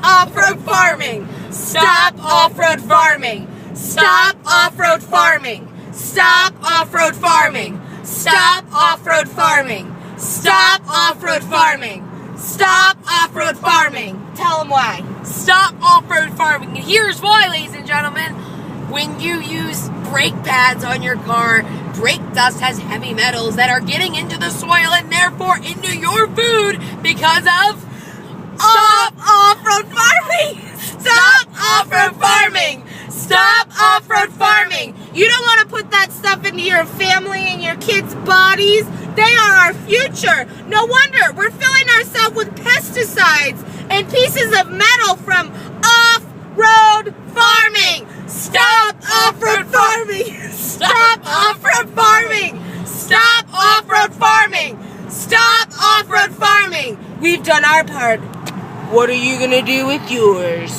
off-road farming. Stop off-road farming. Stop off-road farming. Stop off-road farming. Stop off-road farming. Stop off-road farming. Stop off-road farming. Tell them why. Stop off-road farming. And here's why, ladies and gentlemen. When you use brake pads on your car, brake dust has heavy metals that are getting into the soil and therefore into your food because of Stop off-road farming. Stop off-road farming. Stop off-road farming. You don't want to put that stuff into your family and your kids' bodies. They are our future. No wonder we're filling ourselves with pesticides and pieces of metal from off-road farming. Stop off-road farming. Stop off-road farming. Stop off-road farming. Stop off-road farming. We've done our part. What are you gonna do with yours?